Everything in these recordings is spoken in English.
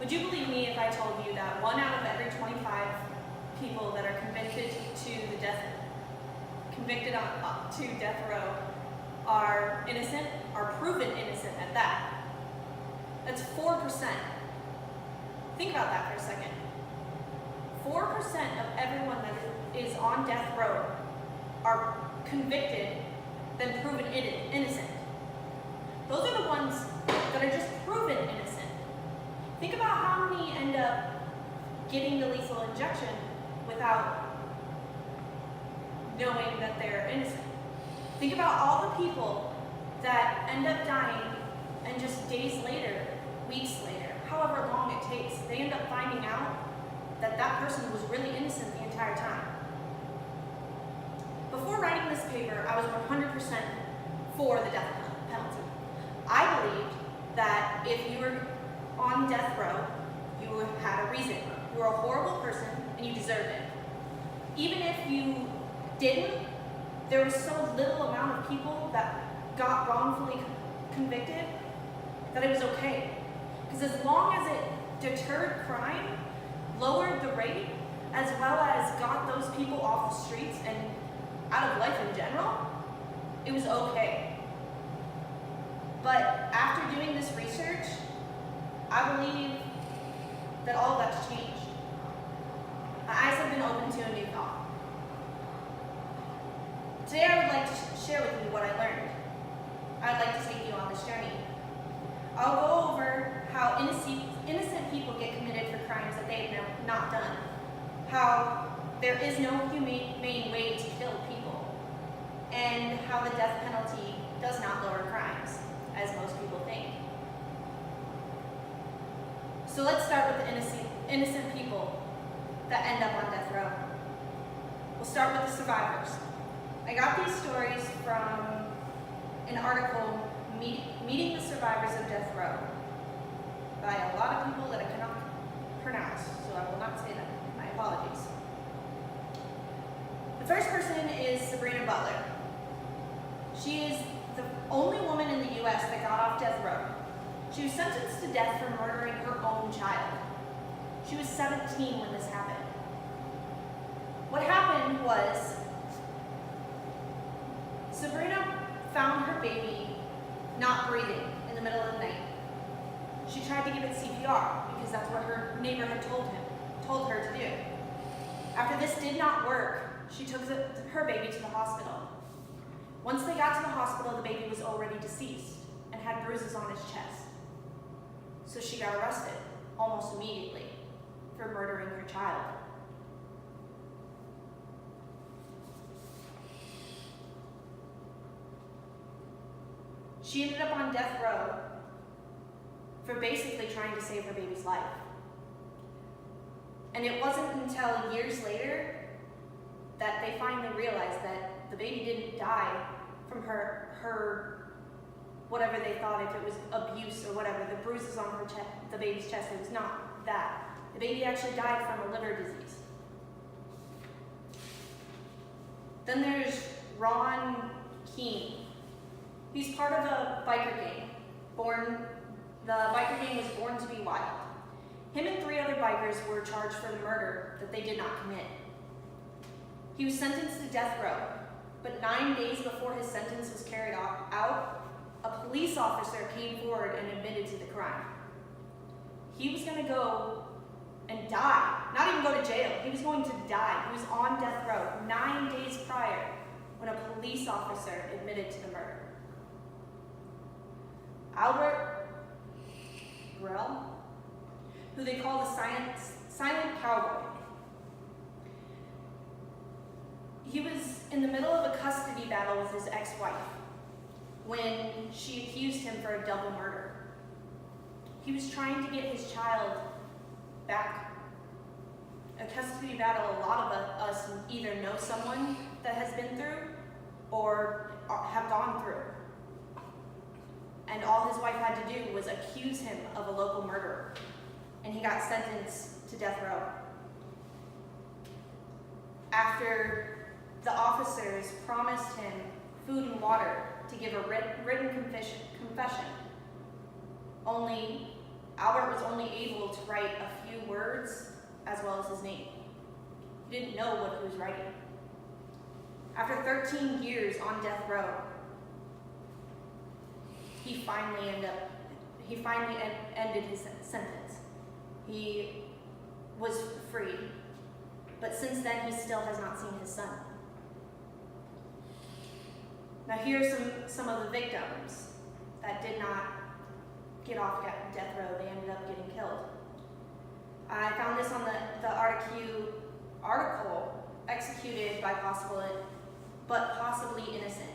Would you believe me if I told you that 1 out of every 25 people that are convicted to death row are innocent, are proven innocent at that? That's 4%. Think about that for a second. 4% of everyone that is on death row are convicted, then proven innocent. Those are the ones that are just proven innocent. Think about how many end up getting the lethal injection without knowing that they're innocent. Think about all the people that end up dying and just days later, weeks later, however long it takes, they end up finding out that that person was really innocent the entire time. Before writing this paper, I was 100% for the death penalty. I believed that if you were on death row, you had a reason. You were a horrible person and you deserved it. Even if you didn't, there was so little amount of people that got wrongfully convicted that it was okay. Because as long as it deterred crime, lowered the rate, as well as got those people off the streets and out of life in general, it was okay. But after doing this research, I believe that all of that's changed. My eyes have been opened to a new thought. Today I would like to share with you what I learned. I'd like to take you on this journey. I'll go over how innocent people get committed for crimes that they have not done. How there is no humane way to kill people. And how the death penalty does not lower crimes, as most people think. So let's start with the innocent people that end up on death row. We'll start with the survivors. I got these stories from an article, Meeting the Survivors of Death Row, by a lot of people that I cannot pronounce, so I will not say them. My apologies. The first person is Sabrina Butler. She is the only woman in the U.S. that got off death row. She was sentenced to death for murdering her own child. She was 17 when this happened. What happened was, Sabrina found her baby not breathing in the middle of the night. She tried to give it CPR because that's what her neighbor had told her to do. After this did not work, she took her baby to the hospital. Once they got to the hospital, the baby was already deceased and had bruises on his chest. So she got arrested almost immediately for murdering her child. She ended up on death row for basically trying to save her baby's life. And it wasn't until years later that they finally realized that the baby didn't die from her whatever they thought, if it was abuse or whatever, the bruises on her chest, the baby's chest. It was not that. The baby actually died from a liver disease. Then there's Ron Keene. He's part of a biker gang. The biker gang was born to be wild. Him and 3 other bikers were charged for the murder that they did not commit. He was sentenced to death row, but 9 days before his sentence was carried out, a police officer came forward and admitted to the crime. He was going to go and die, not even go to jail. He was going to die. He was on death row 9 days prior when a police officer admitted to the murder. Albert Grell, who they call the silent cowboy. He was in the middle of a custody battle with his ex-wife when she accused him for a double murder. He was trying to get his child back. A custody battle, a lot of us either know someone that has been through or have gone through. And all his wife had to do was accuse him of a local murderer. And he got sentenced to death row. After the officers promised him food and water to give a written confession, only Albert was only able to write a few words as well as his name. He didn't know what he was writing. After 13 years on death row, he finally ended his sentence. He was freed, but since then he still has not seen his son. Now here are some of the victims that did not get off death row. They ended up getting killed. I found this on the article, executed by possibly innocent.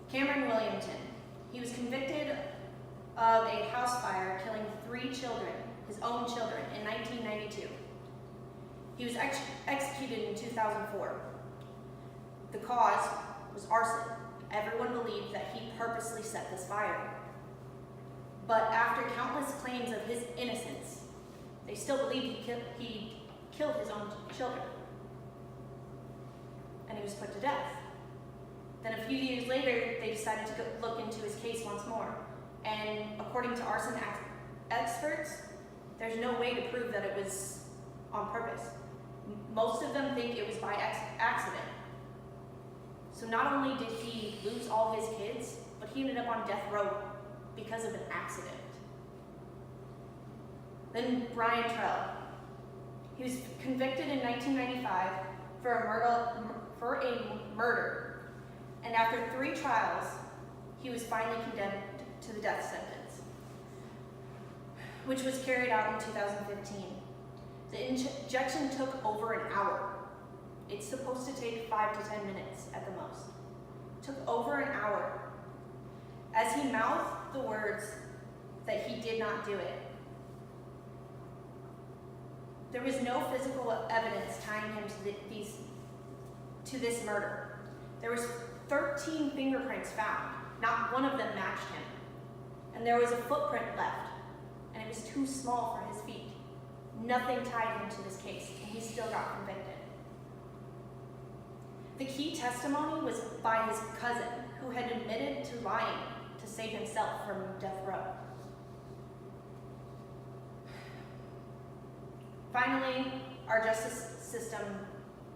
Cameron Williamson. He was convicted of a house fire killing 3 children, his own children, in 1992. He was executed in 2004. The cause was arson. Everyone believed that he purposely set this fire. But after countless claims of his innocence, they still believed he killed his own children. And he was put to death. Then a few years later, they decided to look into his case once more. And according to arson experts, there's no way to prove that it was on purpose. Most of them think it was by accident. So not only did he lose all his kids, but he ended up on death row because of an accident. Then Brian Trell. He was convicted in 1995 for a murder. And after 3 trials, he was finally condemned to the death sentence, which was carried out in 2015. The injection took over an hour. It's supposed to take 5 to 10 minutes at the most. It took over an hour. As he mouthed the words that he did not do it, there was no physical evidence tying him to this murder. There was 13 fingerprints found. Not one of them matched him. And there was a footprint left, and it was too small for his feet. Nothing tied him to this case, and he still got convicted. The key testimony was by his cousin, who had admitted to lying to save himself from death row. Finally, our justice system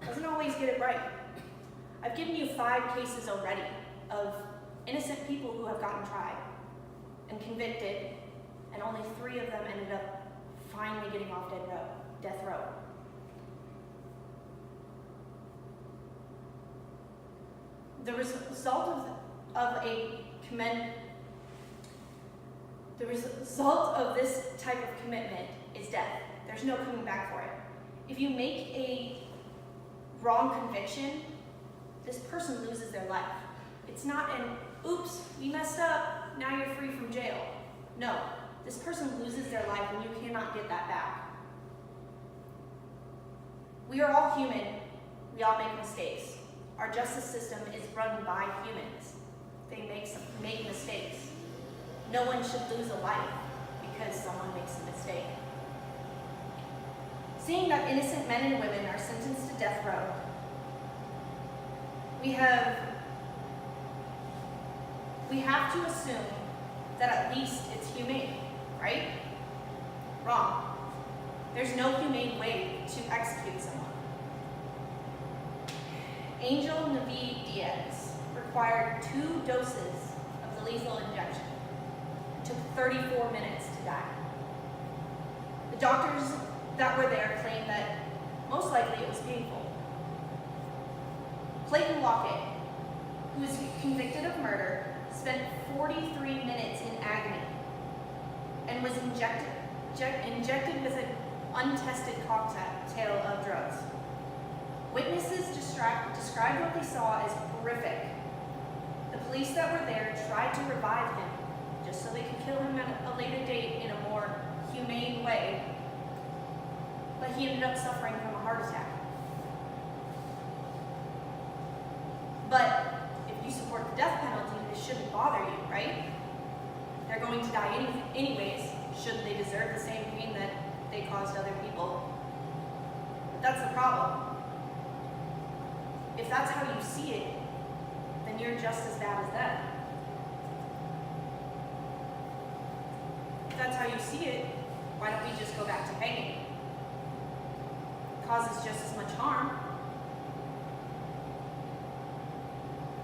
doesn't always get it right. I've given you 5 cases already of innocent people who have gotten tried and convicted, and only 3 of them ended up finally getting off death row. The result of this type of commitment is death. There's no coming back for it. If you make a wrong conviction, this person loses their life. It's not an, oops, we messed up, now you're free from jail. No, this person loses their life and you cannot get that back. We are all human, we all make mistakes. Our justice system is run by humans. They make mistakes. No one should lose a life because someone makes a mistake. Seeing that innocent men and women are sentenced to death row, we have to assume that at least it's humane, right? Wrong. There's no humane way to execute someone. Angel Navid Diaz required 2 doses of the lethal injection. It took 34 minutes to die. The doctors that were there claimed that most likely it was painful. Clayton Lockett, who was convicted of murder, spent 43 minutes in agony and was injected with an untested cocktail of drugs. Witnesses described what they saw as horrific. The police that were there tried to revive him just so they could kill him at a later date in a more humane way, but he ended up suffering from a heart attack. But if you support the death penalty, this shouldn't bother you, right? They're going to die anyways. Shouldn't they deserve the same pain that they caused other people? But that's the problem. If that's how you see it, then you're just as bad as them. if that's how you see it, why don't we just go back to hanging? It causes just as much harm.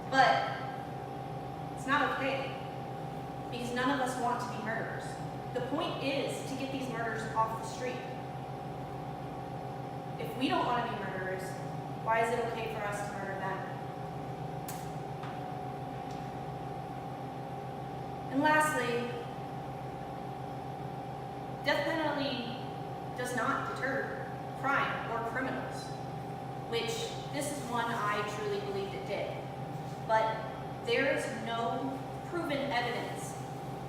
But it's not okay, because none of us want to be murderers. The point is to get these murderers off the street. If we don't want to be murderers, why is it okay for us to murder them? And lastly, death penalty does not deter crime or criminals, which this is one I truly believed it did. But there is no proven evidence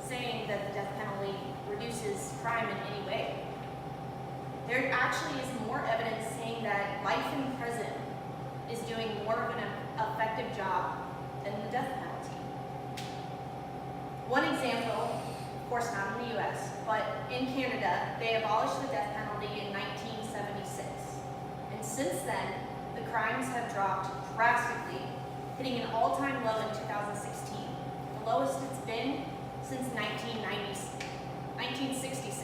saying that the death penalty reduces crime in any way. There actually is more evidence saying that life in prison is doing more of an effective job than the death penalty. One example, of course not in the US, but in Canada, they abolished the death penalty in 1976. And since then, the crimes have dropped drastically, hitting an all-time low in 2016, the lowest it's been since 1966.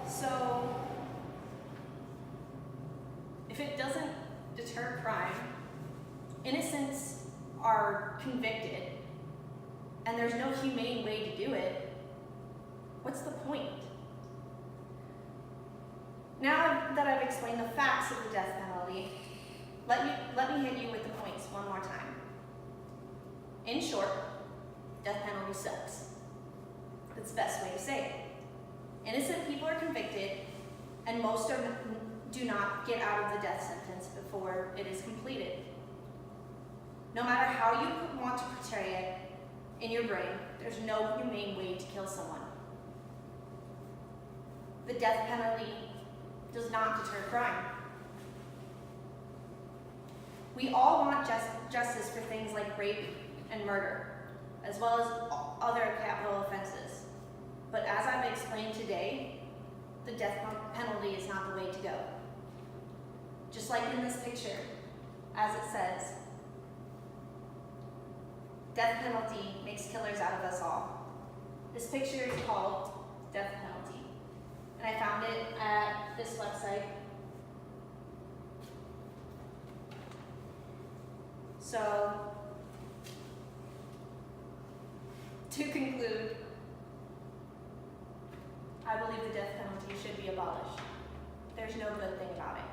So, if it doesn't deter crime, innocents are convicted, and there's no humane way to do it, what's the point? Now that I've explained the facts of the death penalty, let me hit you with the points one more time. In short, death penalty sucks. That's the best way to say it. Innocent people are convicted, and most do not get out of the death sentence before it is completed. No matter how you want to portray it in your brain, there's no humane way to kill someone. The death penalty does not deter crime. We all want justice for things like rape and murder, as well as other capital offenses. But as I've explained today, the death penalty is not the way to go. Just like in this picture, as it says, death penalty makes killers out of us all. This picture is called Death Penalty, and I found it at this website. So, to conclude, I believe the death penalty should be abolished. There's no good thing about it.